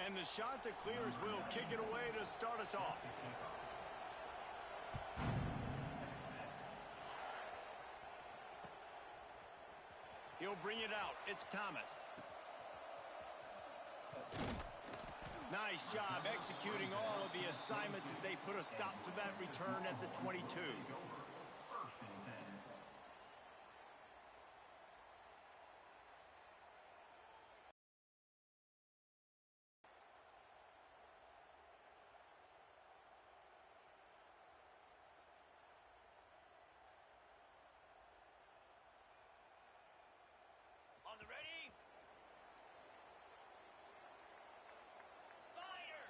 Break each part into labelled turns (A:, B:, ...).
A: And the shot to clears will kick it away to start us off. He'll bring it out. It's Thomas. Nice job executing all of the assignments as they put a stop to that return at the 22.
B: On the ready? Spider!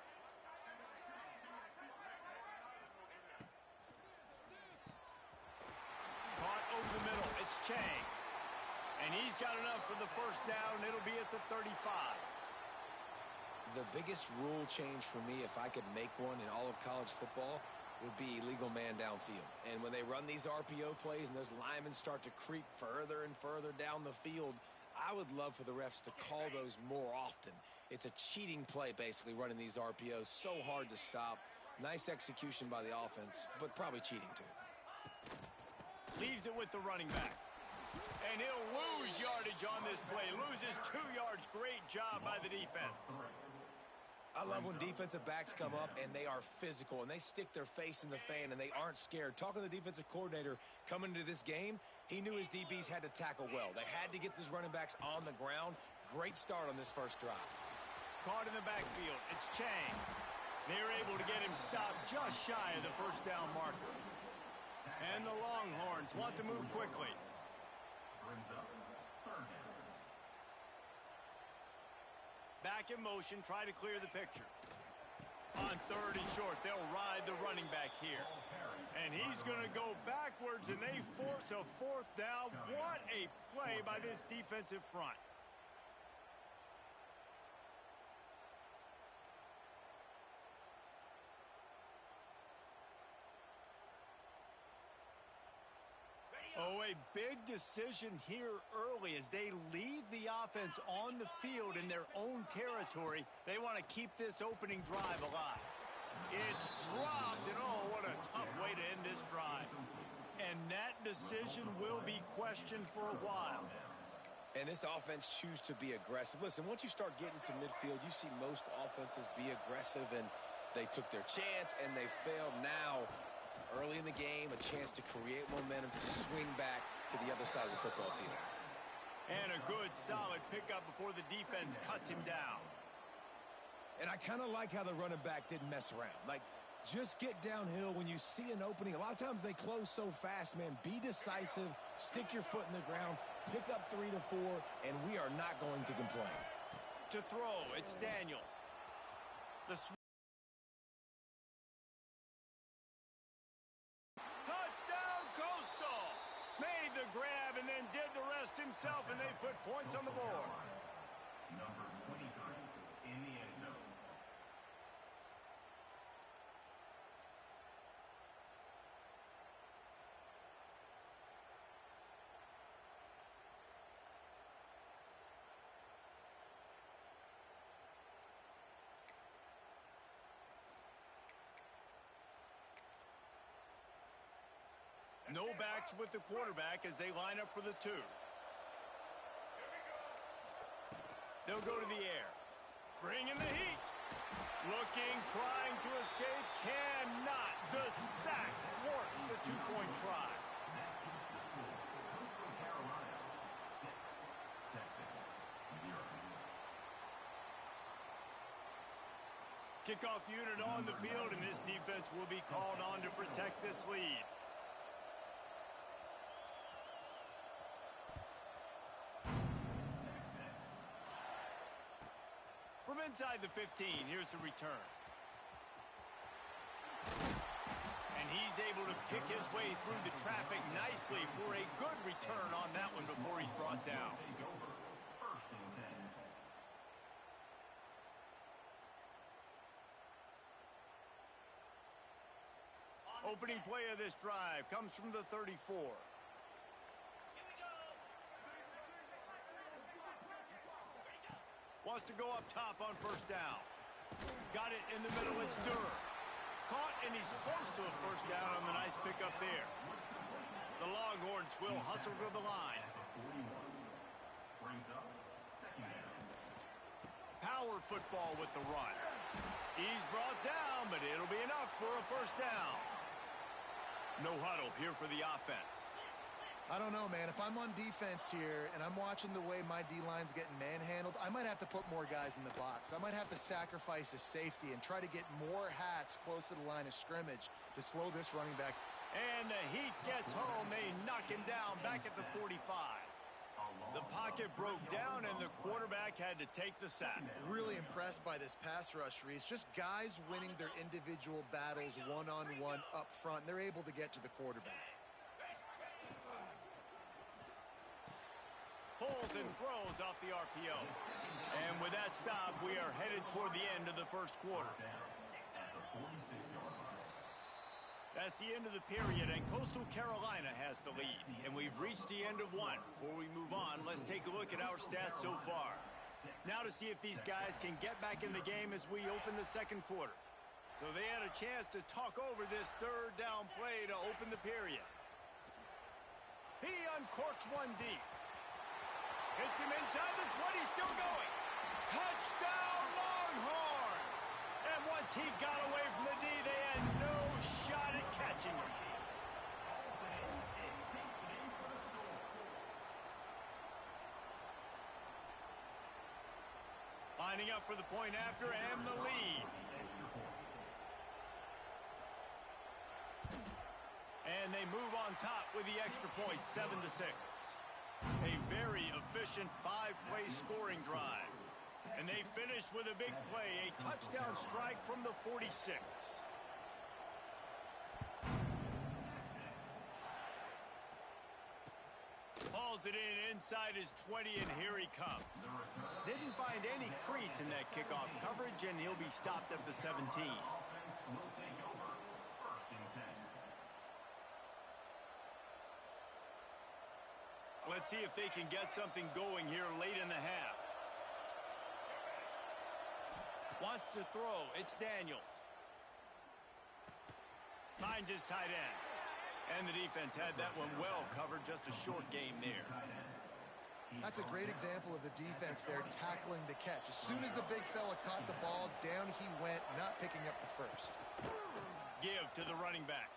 A: Caught over the middle. It's Chang. And he's got enough for the first down. It'll be at the 35.
C: The biggest rule change for me, if I could make one in all of college football, would be illegal man downfield. And when they run these RPO plays and those linemen start to creep further and further down the field, I would love for the refs to call those more often. It's a cheating play, basically, running these RPOs. So hard to stop. Nice execution by the offense, but probably cheating too.
A: Leaves it with the running back. And he'll lose yardage on this play. Loses 2 yards. Great job by the defense.
C: I love when defensive backs come up and they are physical and they stick their face in the fan and they aren't scared. Talking to the defensive coordinator coming into this game, he knew his DBs had to tackle well. They had to get these running backs on the ground. Great start on this first drive.
A: Caught in the backfield. It's Chang. They're able to get him stopped just shy of the first down marker. And the Longhorns want to move quickly.
D: Brings up third down.
A: Back in motion, try to clear the picture. On third and short, they'll ride the running back here. And he's going to go backwards, and they force a fourth down. What a play by this defensive front. Oh, a big decision here early as they leave the offense on the field in their own territory. They want to keep this opening drive alive. It's dropped, and oh, what a tough way to end this drive. And that decision will be questioned for a while.
C: And this offense chooses to be aggressive. Listen, once you start getting to midfield, you see most offenses be aggressive, and they took their chance, and they failed. Now, early in the game, a chance to create momentum to swing back to the other side of the football field.
A: And a good, solid pickup before the defense cuts him down.
C: And I kind of like how the running back didn't mess around. Like, just get downhill when you see an opening. A lot of times they close so fast, man. Be decisive, stick your foot in the ground, pick up 3 to 4, and we are not going to complain.
A: To throw, it's Daniels. The touchdown, Coastal! Made the grab and then did the rest himself, and they put points on the board.
D: Number 23 in the end zone.
A: No backs with the quarterback as they line up for the 2. They'll go to the air. Bringing the heat. Looking, trying to escape. Cannot. The sack thwarts the 2-point try.
D: Coastal Carolina 6, Texas 0.
A: Kickoff unit on the field, and this defense will be called on to protect this lead. From inside the 15, here's the return. And he's able to pick his way through the traffic nicely for a good return on that one before he's brought down.
D: Take over. First and 10.
A: Opening play of this drive comes from the 34. Wants to go up top on first down. Got it in the middle. It's Durr. Caught, and he's close to a first down on the nice pickup there. The Longhorns will hustle to the line.
D: Brings up second down.
A: Power football with the run. He's brought down, but it'll be enough for a first down. No huddle here for the offense.
B: I don't know, man. If I'm on defense here and I'm watching the way my D-line's getting manhandled, I might have to put more guys in the box. I might have to sacrifice a safety and try to get more hats close to the line of scrimmage to slow this running back.
A: And the heat gets home. They knock him down back at the 45. The pocket broke down, and the quarterback had to take the sack.
B: Really impressed by this pass rush, Reese. Just guys winning their individual battles one-on-one up front. They're able to get to the quarterback.
A: Pulls and throws off the RPO. And with that stop, we are headed toward the end of the first quarter. That's the end of the period, and Coastal Carolina has the lead. And we've reached the end of one. Before we move on, let's take a look at our stats so far. Now to see if these guys can get back in the game as we open the second quarter. So they had a chance to talk over this third down play to open the period. He uncorks one deep. Hits him inside the 20, still going. Touchdown, Longhorns! And once he got away from the D, they had no shot at catching him. Lining up for the point after and the lead. And they move on top with the extra point, 7-6. A very efficient five-play scoring drive. And they finish with a big play, a touchdown strike from the 46. Hauls it in inside his 20, and here he comes. Didn't find any crease in that kickoff coverage, and he'll be stopped at the 17. Let's see if they can get something going here late in the half. Wants to throw. It's Daniels. Finds his tight end. And the defense had that one well covered. Just a short game there.
B: That's a great example of the defense there tackling the catch. As soon as the big fella caught the ball, down he went, not picking up the first.
A: Give to the running back.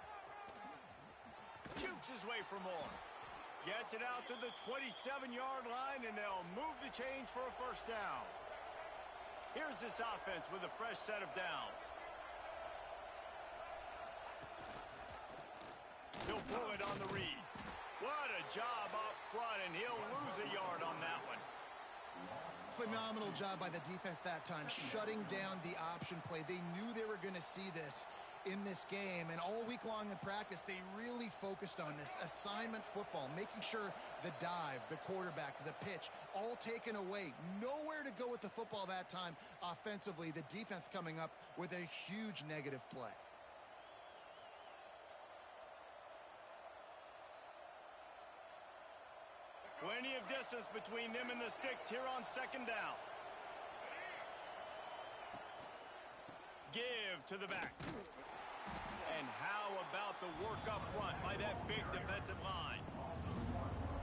A: Jukes his way for more. Gets it out to the 27-yard line, and they'll move the chains for a first down. Here's this offense with a fresh set of downs. He'll pull it on the read. What a job up front, and he'll lose a yard on that one.
B: Phenomenal job by the defense that time, shutting down the option play. They knew they were going to see this in this game, and all week long in practice they really focused on this assignment football, making sure the dive, the quarterback, the pitch, all taken away. Nowhere to go with the football that time offensively. The defense coming up with a huge negative play.
A: Plenty of distance between them and the sticks here on second down. Give to the back. And how about the work up front by that big defensive line?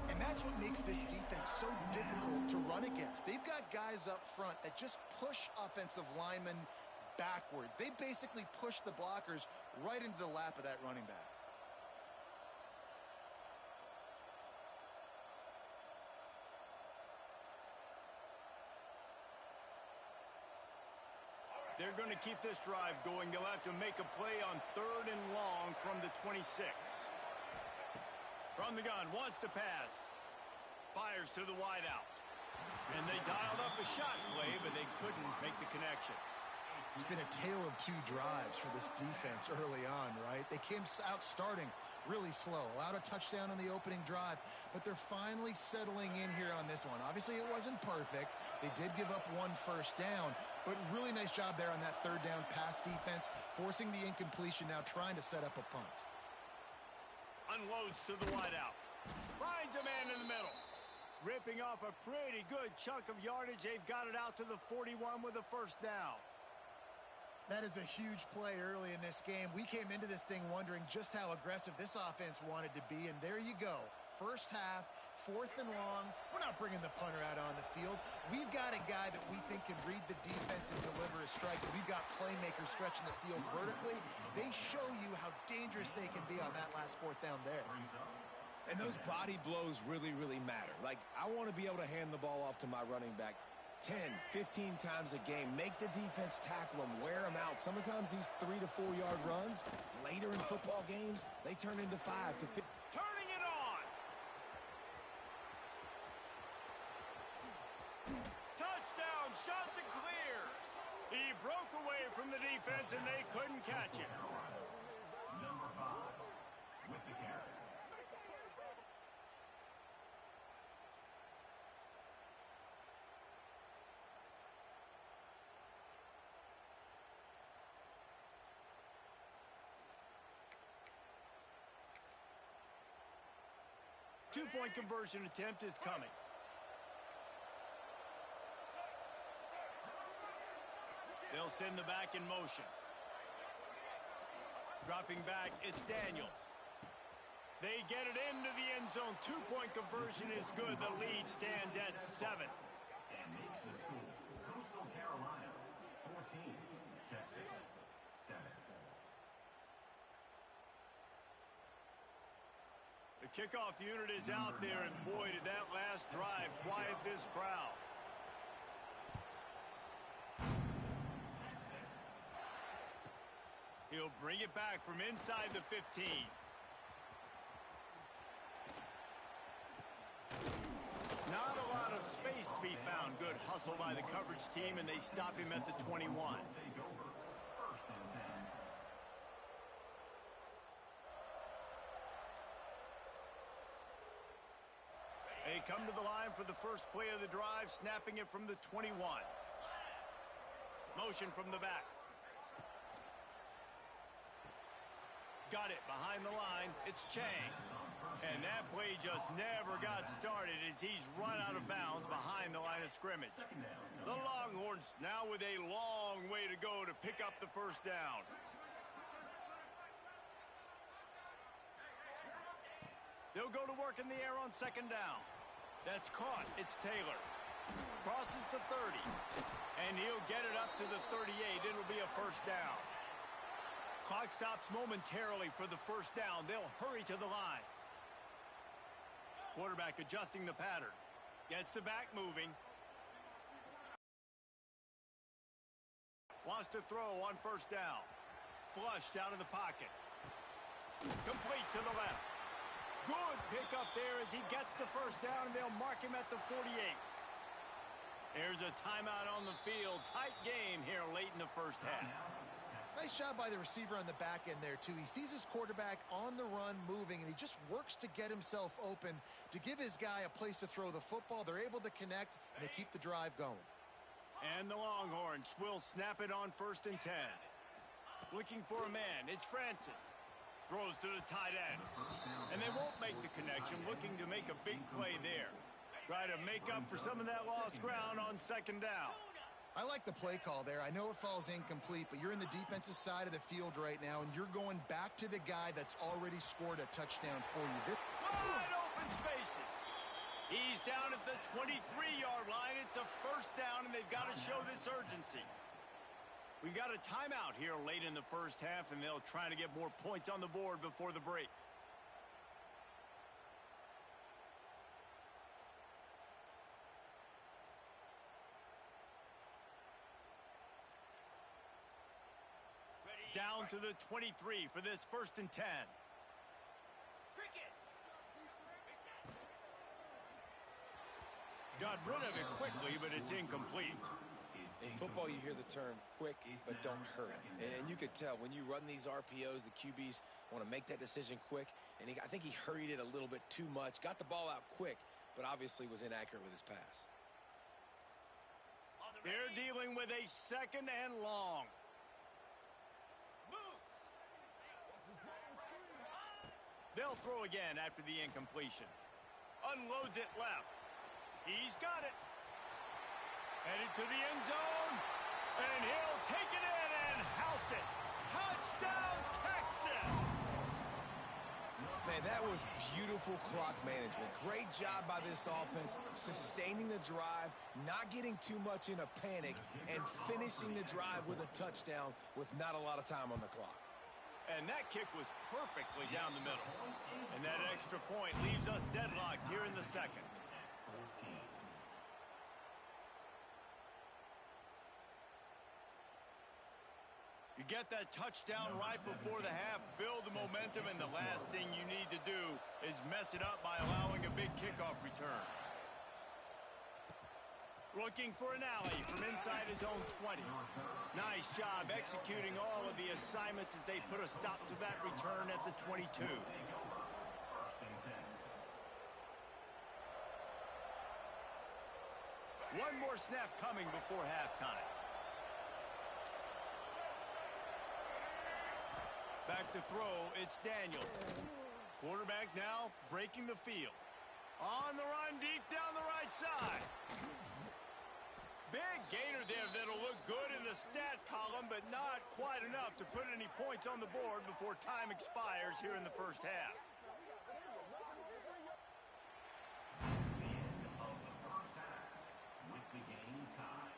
B: And that's what makes this defense so difficult to run against. They've got guys up front that just push offensive linemen backwards. They basically push the blockers right into the lap of that running back.
A: They're going to keep this drive going. They'll have to make a play on third and long from the 26. From the gun, wants to pass. Fires to the wideout. And they dialed up a shot play, but they couldn't make the connection.
B: It's been a tale of two drives for this defense early on, right? They came out starting really slow, allowed a touchdown on the opening drive, but they're finally settling in here on this one. Obviously, it wasn't perfect. They did give up one first down, but really nice job there on that third down pass defense, forcing the incompletion, now trying to set up a punt.
A: Unloads to the wideout. Finds a man in the middle. Ripping off a pretty good chunk of yardage. They've got it out to the 41 with a first down.
B: That is a huge play early in this game. We came into this thing wondering just how aggressive this offense wanted to be, and there you go. First half, 4th and long. We're not bringing the punter out on the field. We've got a guy that we think can read the defense and deliver a strike. We've got playmakers stretching the field vertically. They show you how dangerous they can be on that last 4th down there.
C: And those body blows really, really matter. Like, I want to be able to hand the ball off to my running back 10, 15 times a game. Make the defense tackle them, wear them out. Sometimes these 3 to 4 yard runs, later in football games, they turn into 5 to 15.
A: Turning it on. Touchdown, shot to clear. He broke away from the defense and they couldn't catch it.
D: Number 5 with the carry.
A: Two-point conversion attempt is coming. They'll send the back in motion. Dropping back, it's Daniels. They get it into the end zone. Two-point conversion is good. The lead stands at 7.
D: And makes the score. Coastal Carolina 14, Texas 7.
A: The kickoff unit is out there, and boy, did that last drive quiet this crowd. He'll bring it back from inside the 15. Not a lot of space to be found. Good hustle by the coverage team, and they stop him at the 21.
D: Take over. 1st and 10.
A: They come to the line for the first play of the drive, snapping it from the 21. Motion from the back. Got it behind the line. It's Chang. And that play just never got started as he's run out of bounds behind the line of scrimmage. The Longhorns now with a long way to go to pick up the first down. They'll go to work in the air on 2nd down. That's caught. It's Taylor. Crosses the 30. And he'll get it up to the 38. It'll be a first down. Clock stops momentarily for the first down. They'll hurry to the line. Quarterback adjusting the pattern. Gets the back moving. Wants to throw on 1st down. Flushed out of the pocket. Complete to the left. Good pickup there as he gets the first down, and they'll mark him at the 48. There's a timeout on the field. Tight game here late in the first half.
B: Nice job by the receiver on the back end there, too. He sees his quarterback on the run moving, and he just works to get himself open to give his guy a place to throw the football. They're able to connect, and they keep the drive going.
A: And the Longhorns will snap it on 1st and 10. Looking for a man. It's Francis. Throws to the tight end. And they won't make the connection. Looking to make a big play there. Try to make up for some of that lost ground on 2nd down.
B: I like the play call there. I know it falls incomplete, but you're in the defensive side of the field right now, and you're going back to the guy that's already scored a touchdown for you.
A: Wide open spaces. He's down at the 23-yard line. It's a first down, and they've got to show this urgency. We've got a timeout here late in the first half, and they'll try to get more points on the board before the break. Down to the 23 for this 1st and 10. Got rid of it quickly, but it's incomplete.
C: In football, you hear the term quick, but don't hurry. And you could tell when you run these RPOs, the QBs want to make that decision quick. And I think he hurried it a little bit too much. Got the ball out quick, but obviously was inaccurate with his pass.
A: They're dealing with a 2nd and long. They'll throw again after the incompletion. Unloads it left. He's got it. Headed to the end zone. And he'll take it in, and house it. Touchdown, Texas!
C: Man, that was beautiful clock management. Great job by this offense, sustaining the drive, not getting too much in a panic, and finishing the drive with a touchdown with not a lot of time on the clock.
A: And that kick was perfectly down the middle. And that extra point leaves us deadlocked here in the second. You get that touchdown right before the half, build the momentum, and the last thing you need to do is mess it up by allowing a big kickoff return. Looking for an alley from inside his own 20. Nice job executing all of the assignments as they put a stop to that return at the 22. One more snap coming before halftime. Back to throw, it's Daniels. Quarterback now breaking the field. On the run deep down the right side. Big gainer there that'll look good in the stat column, but not quite enough to put any points on the board before time expires here in the first half.
D: The end of the first half with the game tied.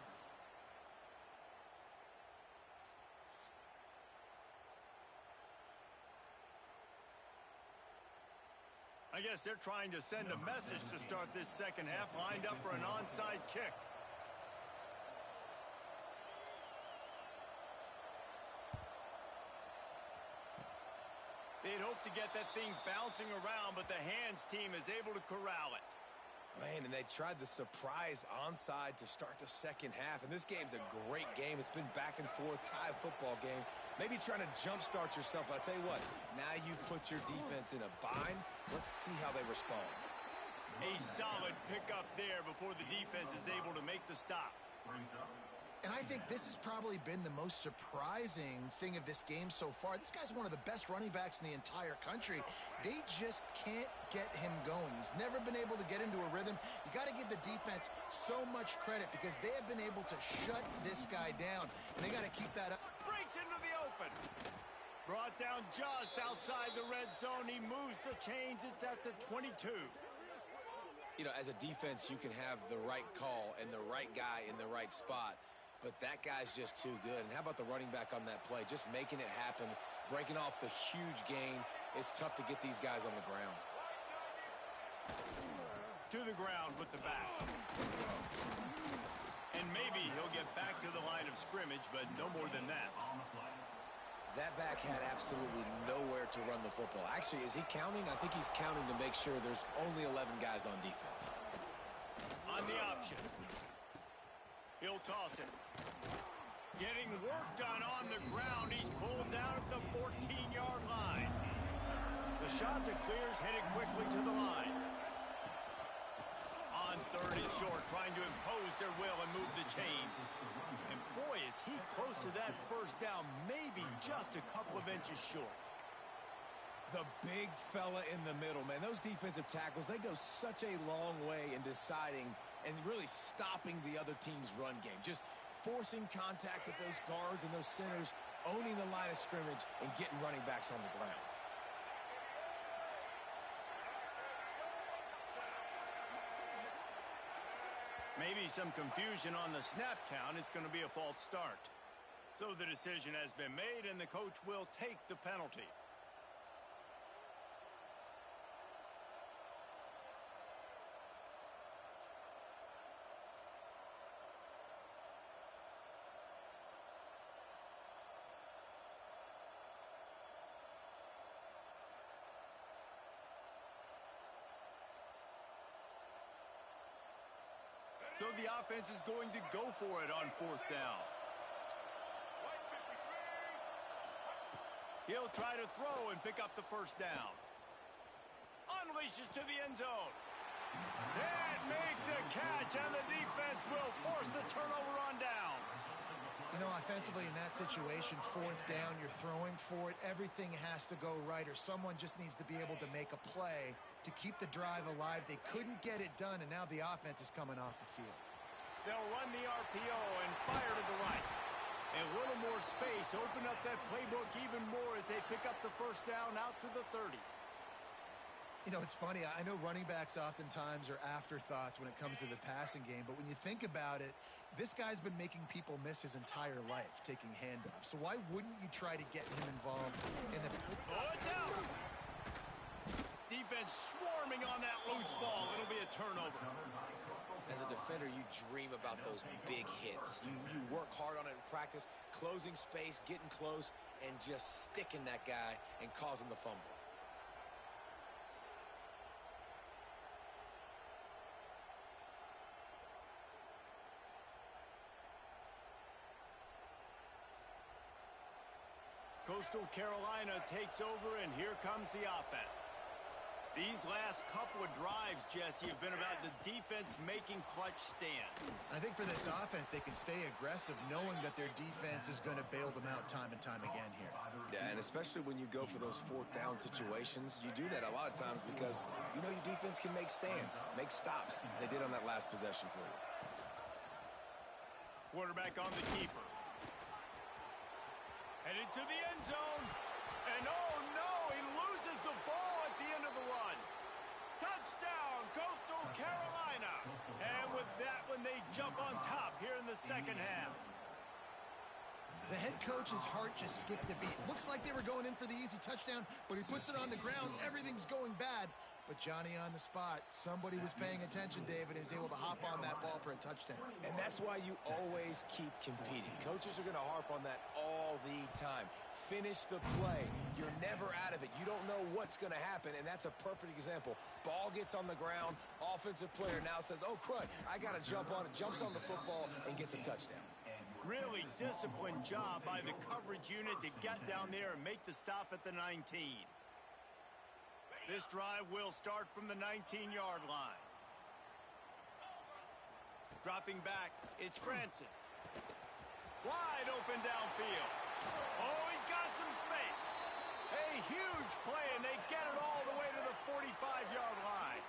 A: I guess they're trying to send a message to start this second half, lined up for an onside kick. They'd hoped to get that thing bouncing around, but the hands team is able to corral it.
C: Man, and they tried the surprise onside to start the second half, and this game's a great game. It's been back and forth, tie football game. Maybe trying to jumpstart yourself, but I'll tell you what, now you've put your defense in a bind. Let's see how they respond.
A: A solid pickup there before the defense is able to make the stop.
B: And I think this has probably been the most surprising thing of this game so far. This guy's one of the best running backs in the entire country. They just can't get him going. He's never been able to get into a rhythm. You got to give the defense so much credit because they have been able to shut this guy down. And they got to keep that up.
A: Breaks into the open. Brought down just outside the red zone. He moves the chains. It's at the 22.
C: You know, as a defense, you can have the right call and the right guy in the right spot. But that guy's just too good. And how about the running back on that play? Just making it happen, breaking off the huge gain. It's tough to get these guys on the ground.
A: To the ground with the back. And maybe he'll get back to the line of scrimmage, but no more than that.
C: That back had absolutely nowhere to run the football. Actually, is he counting? I think he's counting to make sure there's only 11 guys on defense.
A: On the option. He'll toss it. Getting work done on the ground. He's pulled down at the 14-yard line. The shot that clears headed quickly to the line. On third and short, trying to impose their will and move the chains. And boy, is he close to that first down, maybe just a couple of inches short.
C: The big fella in the middle, man. Those defensive tackles, they go such a long way in deciding and really stopping the other team's run game. Just forcing contact with those guards and those centers, owning the line of scrimmage, and getting running backs on the ground.
A: Maybe some confusion on the snap count. It's going to be a false start. So the decision has been made, and the coach will take the penalty. So the offense is going to go for it on fourth down. He'll try to throw and pick up the first down. Unleashes to the end zone. Can't make the catch, and the defense will force the turnover on downs.
B: You know, offensively in that situation, fourth down, you're throwing for it. Everything has to go right, or someone just needs to be able to make a play to keep the drive alive. They couldn't get it done, and now the offense is coming off the field.
A: They'll run the RPO and fire to the right. A little more space, open up that playbook even more as they pick up the first down out to the 30.
B: You know, it's funny. I know running backs oftentimes are afterthoughts when it comes to the passing game, but when you think about it, this guy's been making people miss his entire life taking handoffs. So why wouldn't you try to get him involved in the...
A: Oh, it's out! Defense swarming on that loose ball. It'll be a turnover.
C: As a defender, you dream about those big hits. You work hard on it in practice, closing space, getting close, and just sticking that guy and causing the fumble.
A: Coastal Carolina takes over, and here comes the offense. These last couple of drives, Jesse, have been about the defense making clutch stand.
B: I think for this offense, they can stay aggressive knowing that their defense is going to bail them out time and time again here.
C: Yeah, and especially when you go for those fourth down situations, you do that a lot of times because you know your defense can make stands, make stops. They did on that last possession for you.
A: Quarterback on the keeper. Headed to the end zone. And oh no, he loses the ball at the end of the run. Touchdown, Coastal Carolina. And with that one, they jump on top here in the second half.
B: The head coach's heart just skipped a beat. Looks like they were going in for the easy touchdown, but he puts it on the ground. Everything's going bad. But Johnny on the spot. Somebody was paying attention, David, and is able to hop on that ball for a touchdown.
C: And that's why you always keep competing. Coaches are going to harp on that all the time. Finish the play. You're never out of it. You don't know what's going to happen, and that's a perfect example. Ball gets on the ground. Offensive player now says, oh, crud, I got to jump on it. Jumps on the football and gets a touchdown.
A: Really disciplined job by the coverage unit to get down there and make the stop at the 19. This drive will start from the 19-yard line. Dropping back, it's Francis. Wide open downfield. Oh, he's got some space. A huge play, and they get it all the way to the 45-yard line.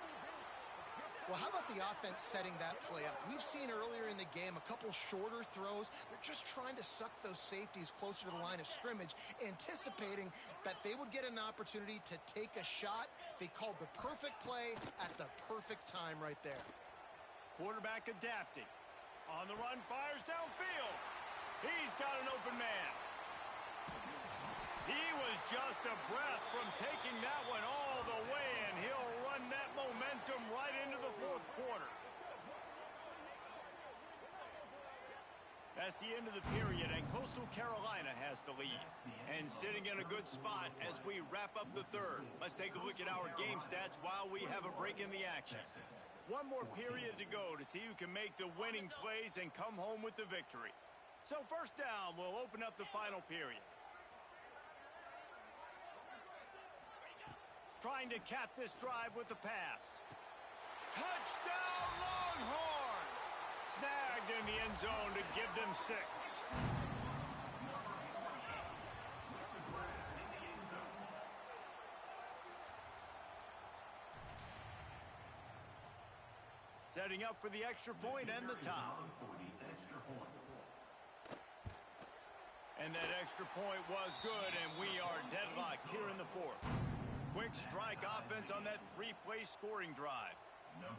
B: Well, how about the offense setting that play up? We've seen earlier in the game a couple shorter throws. They're just trying to suck those safeties closer to the line of scrimmage, anticipating that they would get an opportunity to take a shot. They called the perfect play at the perfect time right there.
A: Quarterback adapting. On the run, fires downfield. He's got an open man. He was just a breath from taking that one all the way, and he'll run that momentum right into the fourth quarter. That's the end of the period, and Coastal Carolina has the lead. And sitting in a good spot as we wrap up the third. Let's take a look at our game stats while we have a break in the action. One more period to go to see who can make the winning plays and come home with the victory. So first down, we'll open up the final period. Trying to cap this drive with the pass. Touchdown, Longhorns! Snagged in the end zone to give them 6. Setting up for the extra point and the tie. And that extra point was good, and we are deadlocked here in the fourth. Quick strike offense on that 3-play scoring drive.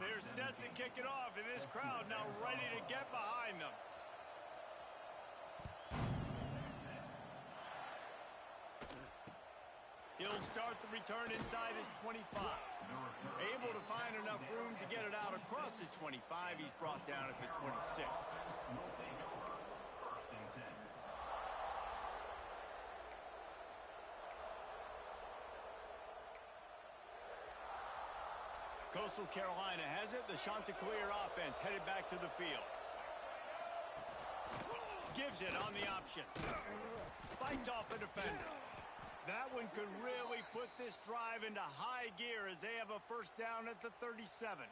A: They're set to kick it off, and this crowd now ready to get behind them. He'll start the return inside his 25. Able to find enough room to get it out across the 25. He's brought down at the 26. Coastal Carolina has it. The Chanticleer offense headed back to the field. Gives it on the option. Fights off a defender. That one could really put this drive into high gear as they have a first down at the 37.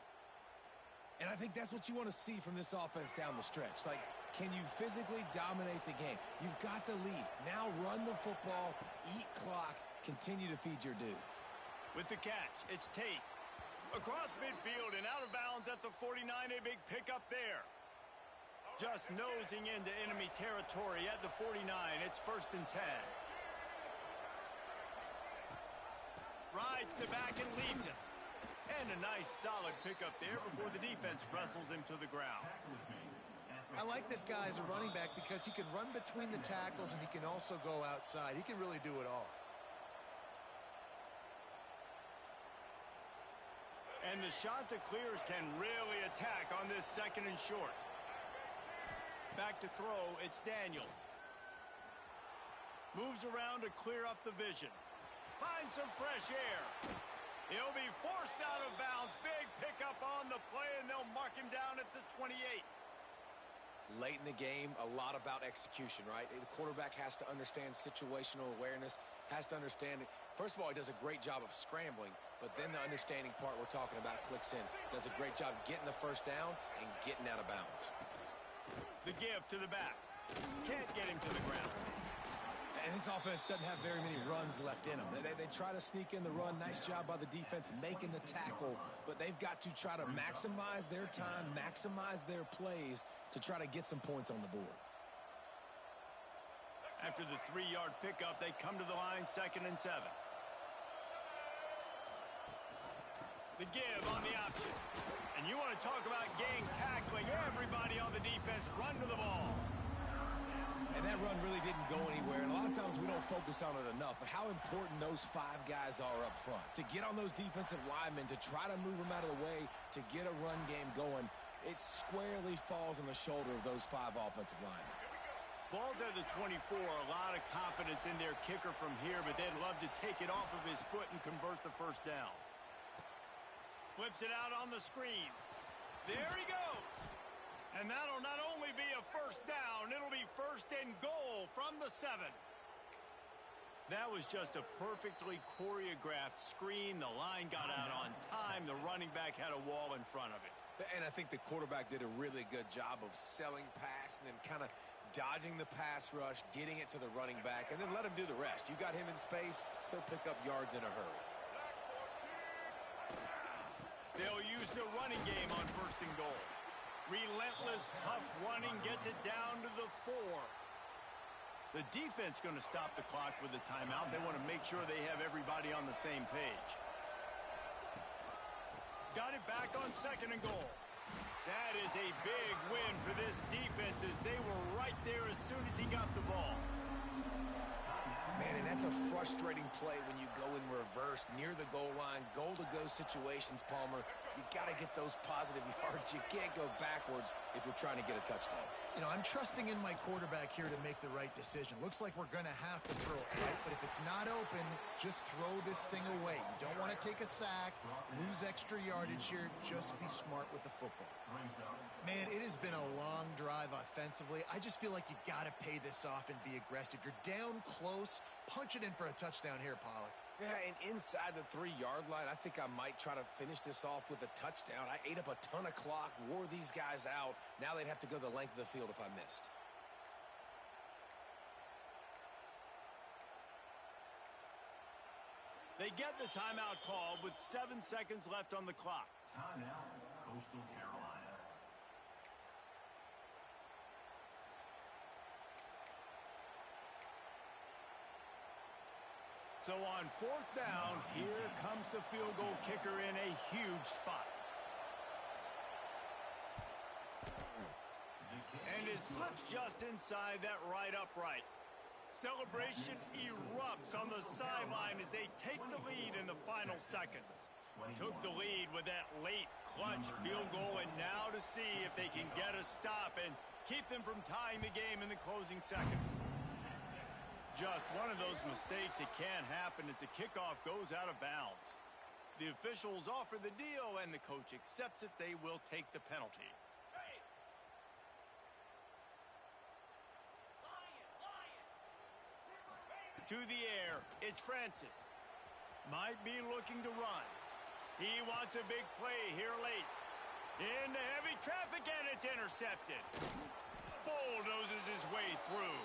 C: And I think that's what you want to see from this offense down the stretch. Like, can you physically dominate the game? You've got the lead. Now run the football, eat clock, continue to feed your dude.
A: With the catch, it's Tate. Across midfield and out of bounds at the 49, a big pickup there. Just nosing into enemy territory at the 49. It's 1st and 10. Rides the back and leaves him. And a nice solid pickup there before the defense wrestles him to the ground.
B: I like this guy as a running back because he can run between the tackles and he can also go outside. He can really do it all.
A: And the Chanticleers can really attack on this 2nd and short. Back to throw, it's Daniels. Moves around to clear up the vision. Finds some fresh air. He'll be forced out of bounds. Big pickup on the play, and they'll mark him down at the 28.
C: Late in the game, a lot about execution, right? The quarterback has to understand situational awareness, has to understand it. First of all, he does a great job of scrambling, but then the understanding part we're talking about clicks in. Does a great job getting the first down and getting out of bounds.
A: The give to the back. Can't get him to the ground.
C: And this offense doesn't have very many runs left in them. They try to sneak in the run. Nice job by the defense making the tackle, but they've got to try to maximize their time, maximize their plays to try to get some points on the board.
A: After the 3-yard pickup, they come to the line 2nd and 7. The give on the option. And you want to talk about gang tackling. Everybody on the defense run to the ball.
C: And that run really didn't go anywhere. And a lot of times we don't focus on it enough. But how important those 5 guys are up front. To get on those defensive linemen, to try to move them out of the way, to get a run game going, it squarely falls on the shoulder of those 5 offensive linemen.
A: Ball's at the 24. A lot of confidence in their kicker from here, but they'd love to take it off of his foot and convert the first down. Flips it out on the screen. There he goes. And that'll not only be a first down, it'll be 1st and goal from the 7. That was just a perfectly choreographed screen. The line got out on time. The running back had a wall in front of it.
C: And I think the quarterback did a really good job of selling pass and then kind of dodging the pass rush, getting it to the running back, and then let him do the rest. You got him in space, he'll pick up yards in a hurry.
A: They'll use the running game on 1st and goal. Relentless, tough running gets it down to the 4. The defense going to stop the clock with a timeout. They want to make sure they have everybody on the same page. Got it back on 2nd and goal. That is a big win for this defense as they were right there as soon as he got the ball.
C: Man, and that's a frustrating play when you go in reverse near the goal line, goal-to-go situations, Palmer. You got to get those positive yards. You can't go backwards if you're trying to get a touchdown.
B: You know, I'm trusting in my quarterback here to make the right decision. Looks like we're going to have to throw it, right? But if it's not open, just throw this thing away. You don't want to take a sack, lose extra yardage here. Just be smart with the football. Man, it has been a long drive offensively. I just feel like you got to pay this off and be aggressive. You're down close. Punch it in for a touchdown here, Pollock.
C: Yeah, and inside the 3-yard line, I think I might try to finish this off with a touchdown. I ate up a ton of clock, wore these guys out. Now they'd have to go the length of the field if I missed.
A: They get the timeout call with 7 seconds left on the clock.
D: Timeout, Coastal Carolina.
A: So on 4th down, here comes the field goal kicker in a huge spot. And it slips just inside that right upright. Celebration erupts on the sideline as they take the lead in the final seconds. Took the lead with that late clutch field goal, and now to see if they can get a stop and keep them from tying the game in the closing seconds. Just one of those mistakes that can happen as the kickoff goes out of bounds. The officials offer the deal, and the coach accepts it. They will take the penalty. To the air, it's Francis. Might be looking to run. He wants a big play here late. Into heavy traffic, and it's intercepted. Bulldozes his way through.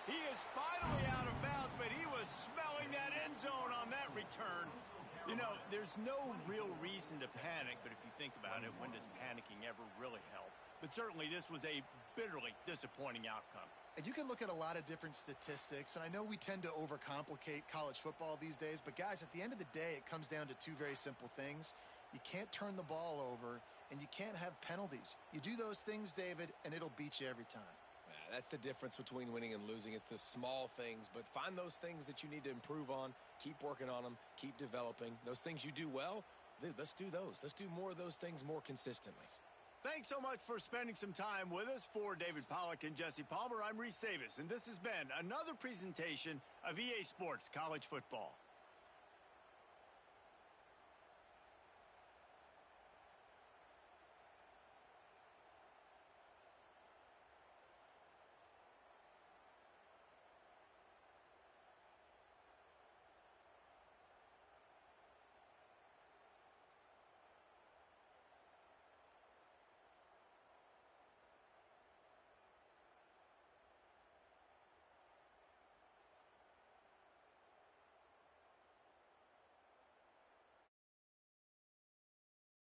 A: He is finally out of bounds, but he was smelling that end zone on that return. You know, there's no real reason to panic, but if you think about it, when does panicking ever really help? but certainly this was a bitterly disappointing outcome.
B: And you can look at a lot of different statistics, and I know we tend to overcomplicate college football these days, but guys, at the end of the day, it comes down to two very simple things. You can't turn the ball over, and you can't have penalties. You do those things, David, and it'll beat you every time.
C: Yeah, that's the difference between winning and losing. It's the small things, but find those things that you need to improve on. Keep working on them. Keep developing. Those things you do well, dude, let's do those. Let's do more of those things more consistently.
A: Thanks so much for spending some time with us. For David Pollack and Jesse Palmer, I'm Reese Davis, and this has been another presentation of EA Sports College Football.